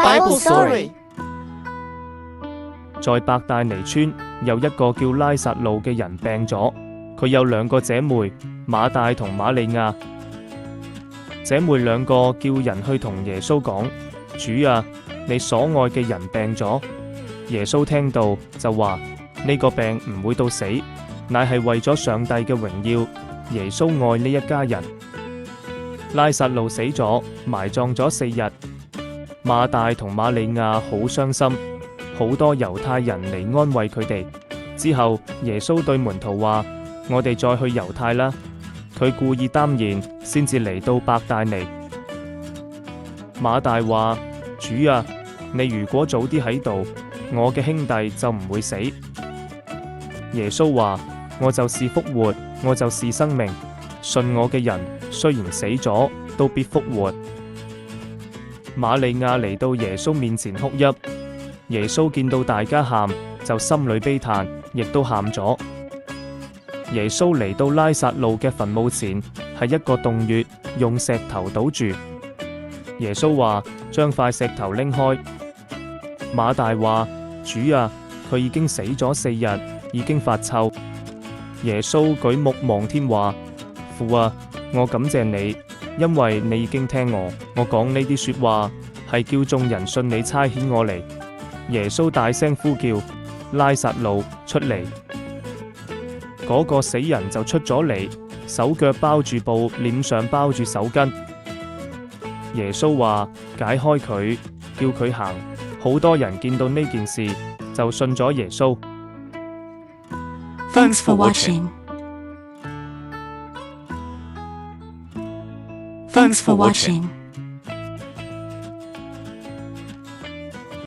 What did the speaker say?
Bible Story。在伯大尼村有一個叫拉撒路嘅人病咗，佢有兩個姐妹，馬大同瑪利亞。姐妹兩個叫人去同耶穌講：主啊，你所愛嘅人病咗。耶穌聽到就話：呢個病唔會到死，乃係為咗上帝嘅榮耀。耶穌愛呢一家人。拉撒路死咗，埋葬咗4日。馬大同瑪利亞好傷心，好多猶太人嚟安慰佢哋。之後耶穌對門徒話：我哋再去猶太啦。佢故意擔言，先至嚟到伯大尼。馬大話：主啊，你如果早啲喺度，我嘅兄弟就唔會死。耶穌話：我就是復活，我就是生命。信我嘅人，雖然死咗，都必復活。瑪利亞嚟到耶穌面前哭泣。耶穌見到大家喊，就心裏悲嘆，亦都喊咗。耶穌嚟到拉撒路嘅墳墓前，係一個洞穴，用石頭堵住。耶穌話：將塊石頭拎開。馬大話：主啊，佢已經死咗4日，已經發臭。耶穌舉目望天話：父啊，我感謝你，因為你已經聽我講呢啲說話，係叫眾人信你差遣我嚟。耶穌大聲呼叫：拉撒路出嚟！嗰個死人就出咗嚟，手腳包住布，臉上包住手巾。耶穌話：解開佢，叫佢行。好多人見到呢件事，就信咗耶穌。Thanks for watching. Thanks for watching.